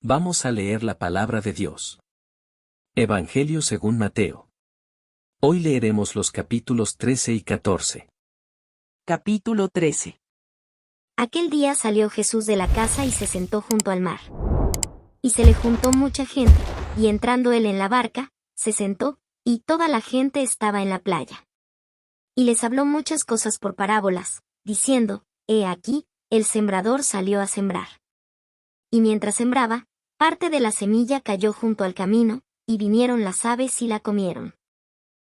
Vamos a leer la palabra de Dios. Evangelio según Mateo. Hoy leeremos los capítulos 13 y 14. Capítulo 13. Aquel día salió Jesús de la casa y se sentó junto al mar. Y se le juntó mucha gente, y entrando él en la barca, se sentó, y toda la gente estaba en la playa. Y les habló muchas cosas por parábolas, diciendo, He aquí, el sembrador salió a sembrar. Y mientras sembraba, parte de la semilla cayó junto al camino, y vinieron las aves y la comieron.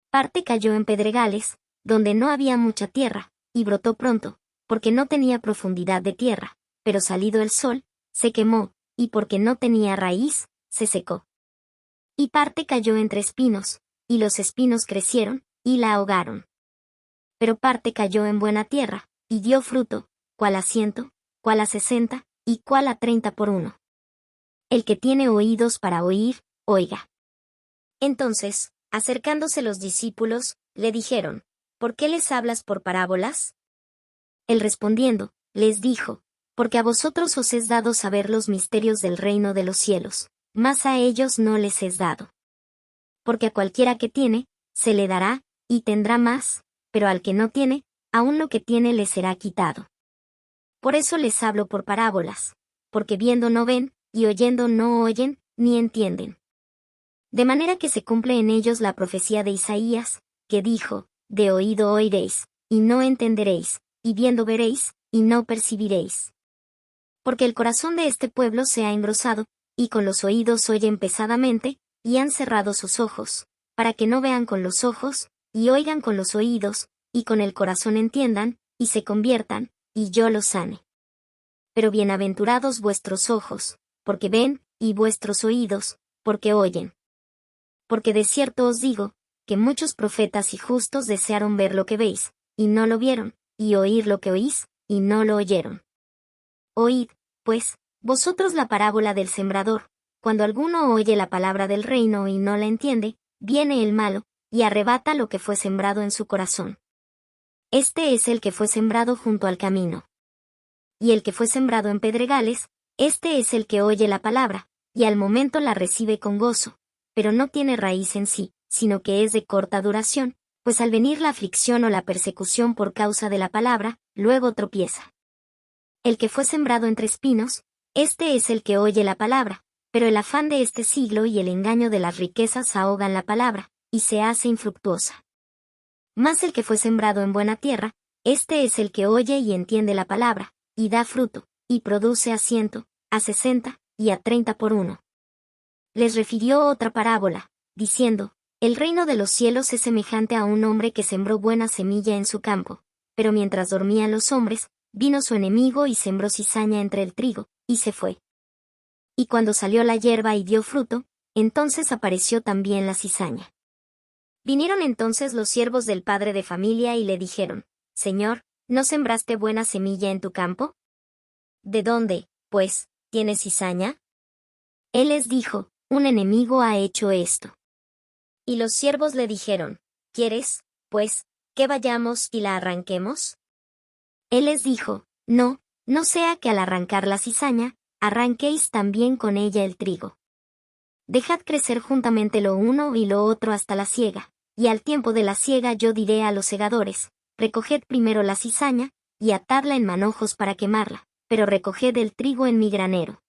Parte cayó en pedregales, donde no había mucha tierra, y brotó pronto, porque no tenía profundidad de tierra, pero salido el sol, se quemó, y porque no tenía raíz, se secó. Y parte cayó entre espinos, y los espinos crecieron, y la ahogaron. Pero parte cayó en buena tierra, y dio fruto, cuál a 100, cuál a 60, y cuál a 30 por uno. El que tiene oídos para oír, oiga. Entonces, acercándose los discípulos, le dijeron, ¿por qué les hablas por parábolas? Él respondiendo, les dijo, porque a vosotros os es dado saber los misterios del reino de los cielos, mas a ellos no les es dado. Porque a cualquiera que tiene, se le dará, y tendrá más, pero al que no tiene, aun lo que tiene le será quitado. Por eso les hablo por parábolas, porque viendo no ven, y oyendo no oyen, ni entienden. De manera que se cumple en ellos la profecía de Isaías, que dijo, de oído oiréis, y no entenderéis, y viendo veréis, y no percibiréis. Porque el corazón de este pueblo se ha engrosado, y con los oídos oyen pesadamente, y han cerrado sus ojos, para que no vean con los ojos, y oigan con los oídos, y con el corazón entiendan, y se conviertan, y yo los sane. Pero bienaventurados vuestros ojos, porque ven, y vuestros oídos, porque oyen. Porque de cierto os digo, que muchos profetas y justos desearon ver lo que veis, y no lo vieron, y oír lo que oís, y no lo oyeron. Oíd, pues, vosotros la parábola del sembrador. Cuando alguno oye la palabra del reino y no la entiende, viene el malo, y arrebata lo que fue sembrado en su corazón. Este es el que fue sembrado junto al camino. Y el que fue sembrado en pedregales, este es el que oye la palabra, y al momento la recibe con gozo, pero no tiene raíz en sí, sino que es de corta duración, pues al venir la aflicción o la persecución por causa de la palabra, luego tropieza. El que fue sembrado entre espinos, este es el que oye la palabra, pero el afán de este siglo y el engaño de las riquezas ahogan la palabra, y se hace infructuosa. Mas el que fue sembrado en buena tierra, este es el que oye y entiende la palabra, y da fruto, y produce a 100, a 60, y a 30 por uno. Les refirió otra parábola, diciendo, el reino de los cielos es semejante a un hombre que sembró buena semilla en su campo, pero mientras dormían los hombres, vino su enemigo y sembró cizaña entre el trigo, y se fue. Y cuando salió la hierba y dio fruto, entonces apareció también la cizaña. Vinieron entonces los siervos del padre de familia y le dijeron, Señor, ¿no sembraste buena semilla en tu campo? ¿De dónde, pues, tienes cizaña? Él les dijo, un enemigo ha hecho esto. Y los siervos le dijeron, ¿quieres, pues, que vayamos y la arranquemos? Él les dijo, no, no sea que al arrancar la cizaña, arranquéis también con ella el trigo. Dejad crecer juntamente lo uno y lo otro hasta la siega, y al tiempo de la siega yo diré a los segadores, recoged primero la cizaña, y atadla en manojos para quemarla, pero recoged el trigo en mi granero.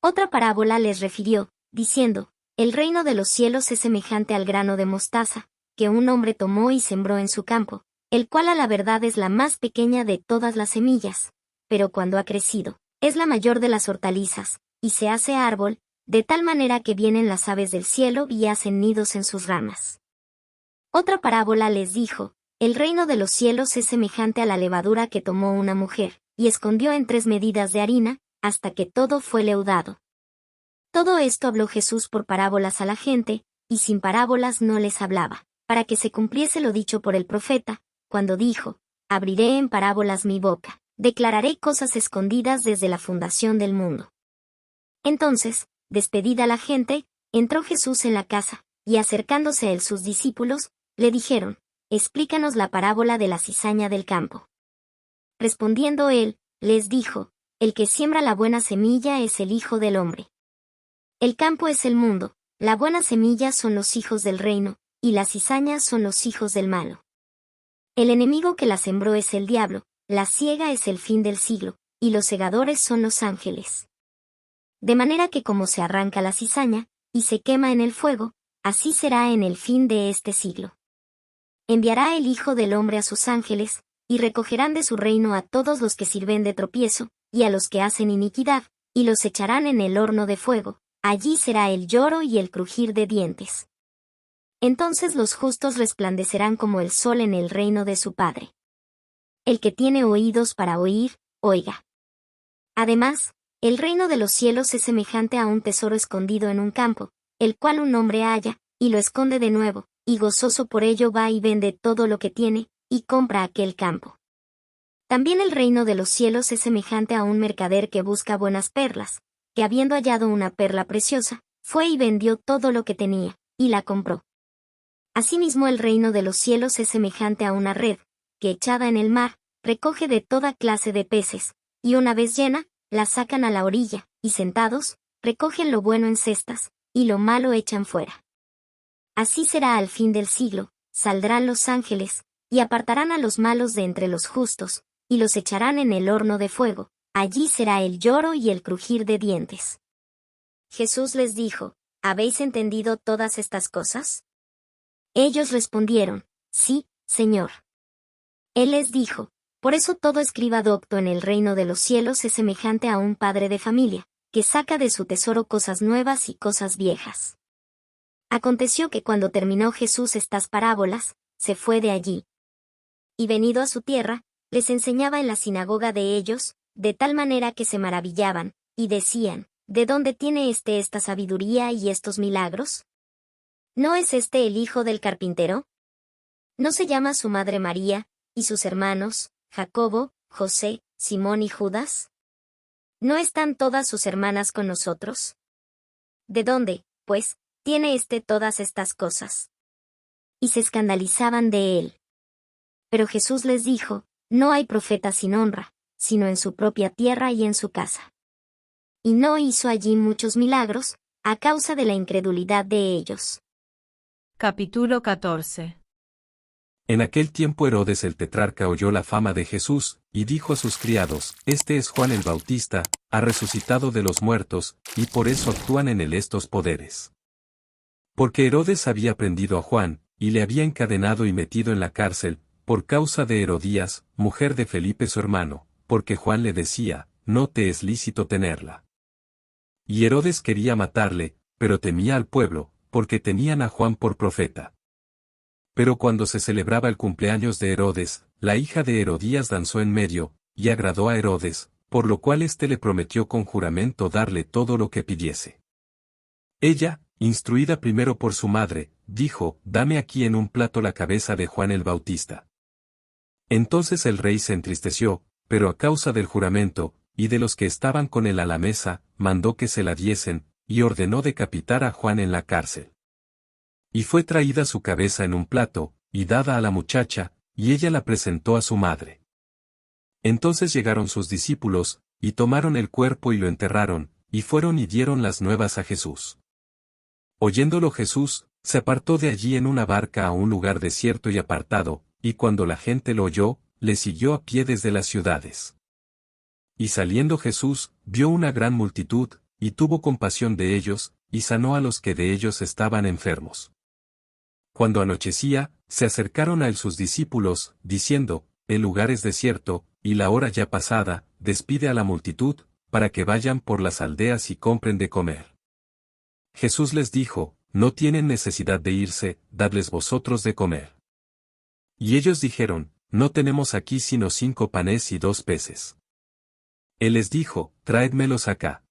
Otra parábola les refirió, diciendo, el reino de los cielos es semejante al grano de mostaza, que un hombre tomó y sembró en su campo, el cual a la verdad es la más pequeña de todas las semillas, pero cuando ha crecido, es la mayor de las hortalizas, y se hace árbol, de tal manera que vienen las aves del cielo y hacen nidos en sus ramas. Otra parábola les dijo, el reino de los cielos es semejante a la levadura que tomó una mujer, y escondió en 3 medidas de harina, hasta que todo fue leudado. Todo esto habló Jesús por parábolas a la gente, y sin parábolas no les hablaba, para que se cumpliese lo dicho por el profeta, cuando dijo, abriré en parábolas mi boca, declararé cosas escondidas desde la fundación del mundo. Entonces, despedida la gente, entró Jesús en la casa, y acercándose a él sus discípulos, le dijeron, explícanos la parábola de la cizaña del campo. Respondiendo él, les dijo, el que siembra la buena semilla es el Hijo del Hombre. El campo es el mundo, la buena semilla son los hijos del reino, y las cizañas son los hijos del malo. El enemigo que la sembró es el diablo, la siega es el fin del siglo, y los segadores son los ángeles. De manera que como se arranca la cizaña, y se quema en el fuego, así será en el fin de este siglo. Enviará el Hijo del Hombre a sus ángeles, y recogerán de su reino a todos los que sirven de tropiezo, y a los que hacen iniquidad, y los echarán en el horno de fuego, allí será el lloro y el crujir de dientes. Entonces los justos resplandecerán como el sol en el reino de su Padre. El que tiene oídos para oír, oiga. Además, el reino de los cielos es semejante a un tesoro escondido en un campo, el cual un hombre halla, y lo esconde de nuevo, y gozoso por ello va y vende todo lo que tiene, y compra aquel campo. También el reino de los cielos es semejante a un mercader que busca buenas perlas, que habiendo hallado una perla preciosa, fue y vendió todo lo que tenía, y la compró. Asimismo el reino de los cielos es semejante a una red, que echada en el mar, recoge de toda clase de peces, y una vez llena, la sacan a la orilla, y sentados, recogen lo bueno en cestas, y lo malo echan fuera. Así será al fin del siglo, saldrán los ángeles, y apartarán a los malos de entre los justos, y los echarán en el horno de fuego, allí será el lloro y el crujir de dientes. Jesús les dijo, ¿habéis entendido todas estas cosas? Ellos respondieron, sí, Señor. Él les dijo, por eso todo escriba docto en el reino de los cielos es semejante a un padre de familia, que saca de su tesoro cosas nuevas y cosas viejas. Aconteció que cuando terminó Jesús estas parábolas, se fue de allí. Y venido a su tierra, les enseñaba en la sinagoga de ellos, de tal manera que se maravillaban, y decían, ¿de dónde tiene esta sabiduría y estos milagros? ¿No es este el hijo del carpintero? ¿No se llama su madre María, y sus hermanos, Jacobo, José, Simón y Judas? ¿No están todas sus hermanas con nosotros? ¿De dónde, pues, tiene todas estas cosas? Y se escandalizaban de él. Pero Jesús les dijo, no hay profeta sin honra, sino en su propia tierra y en su casa. Y no hizo allí muchos milagros, a causa de la incredulidad de ellos. Capítulo 14. En aquel tiempo Herodes el tetrarca oyó la fama de Jesús, y dijo a sus criados, Este es Juan el Bautista, ha resucitado de los muertos, y por eso actúan en él estos poderes. Porque Herodes había prendido a Juan, y le había encadenado y metido en la cárcel, por causa de Herodías, mujer de Felipe su hermano, porque Juan le decía, no te es lícito tenerla. Y Herodes quería matarle, pero temía al pueblo, porque tenían a Juan por profeta. Pero cuando se celebraba el cumpleaños de Herodes, la hija de Herodías danzó en medio, y agradó a Herodes, por lo cual éste le prometió con juramento darle todo lo que pidiese. Ella, instruida primero por su madre, dijo, dame aquí en un plato la cabeza de Juan el Bautista. Entonces el rey se entristeció, pero a causa del juramento, y de los que estaban con él a la mesa, mandó que se la diesen, y ordenó decapitar a Juan en la cárcel. Y fue traída su cabeza en un plato, y dada a la muchacha, y ella la presentó a su madre. Entonces llegaron sus discípulos, y tomaron el cuerpo y lo enterraron, y fueron y dieron las nuevas a Jesús. Oyéndolo Jesús, se apartó de allí en una barca a un lugar desierto y apartado, y cuando la gente lo oyó, le siguió a pie desde las ciudades. Y saliendo Jesús, vio una gran multitud, y tuvo compasión de ellos, y sanó a los que de ellos estaban enfermos. Cuando anochecía, se acercaron a él sus discípulos, diciendo, el lugar es desierto, y la hora ya pasada, despide a la multitud, para que vayan por las aldeas y compren de comer. Jesús les dijo, no tienen necesidad de irse, dadles vosotros de comer. Y ellos dijeron, no tenemos aquí sino 5 panes y 2 peces. Él les dijo, traédmelos acá.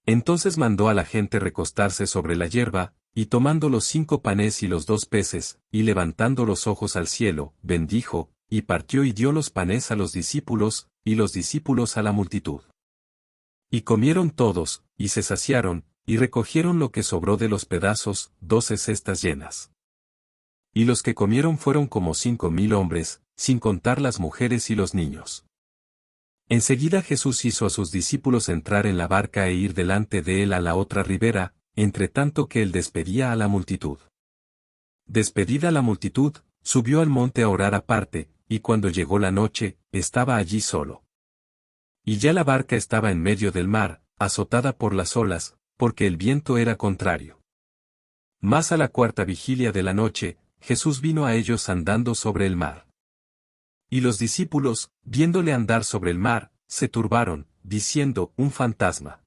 Entonces mandó a la gente recostarse sobre la hierba, y tomando los 5 panes y los 2 peces, y levantando los ojos al cielo, bendijo, y partió y dio los panes a los discípulos, y los discípulos a la multitud. Y comieron todos, y se saciaron, y recogieron lo que sobró de los pedazos, 12 cestas llenas. Y los que comieron fueron como 5,000 hombres, sin contar las mujeres y los niños. Enseguida Jesús hizo a sus discípulos entrar en la barca e ir delante de él a la otra ribera, entre tanto que él despedía a la multitud. Despedida la multitud, subió al monte a orar aparte, y cuando llegó la noche, estaba allí solo. Y ya la barca estaba en medio del mar, azotada por las olas, porque el viento era contrario. Mas a la cuarta vigilia de la noche, Jesús vino a ellos andando sobre el mar. Y los discípulos, viéndole andar sobre el mar, se turbaron, diciendo, un fantasma.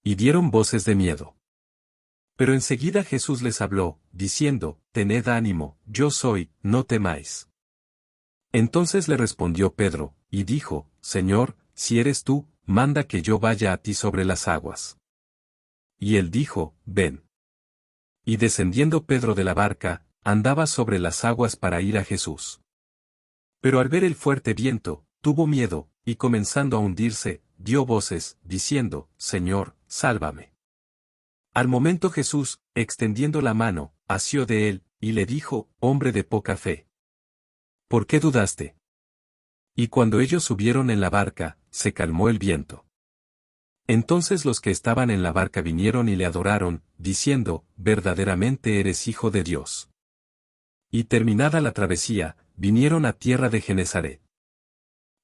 Y dieron voces de miedo. Pero enseguida Jesús les habló, diciendo, tened ánimo, yo soy, no temáis. Entonces le respondió Pedro, y dijo, Señor, si eres tú, manda que yo vaya a ti sobre las aguas. Y él dijo, ven. Y descendiendo Pedro de la barca, andaba sobre las aguas para ir a Jesús. Pero al ver el fuerte viento, tuvo miedo, y comenzando a hundirse, dio voces, diciendo, Señor, sálvame. Al momento Jesús, extendiendo la mano, asió de él, y le dijo, hombre de poca fe. ¿Por qué dudaste? Y cuando ellos subieron en la barca, se calmó el viento. Entonces los que estaban en la barca vinieron y le adoraron, diciendo, verdaderamente eres Hijo de Dios. Y terminada la travesía, vinieron a tierra de Genesaret.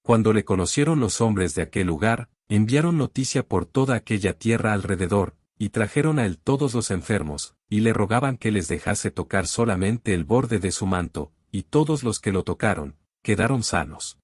Cuando le conocieron los hombres de aquel lugar, enviaron noticia por toda aquella tierra alrededor, y trajeron a él todos los enfermos, y le rogaban que les dejase tocar solamente el borde de su manto, y todos los que lo tocaron, quedaron sanos.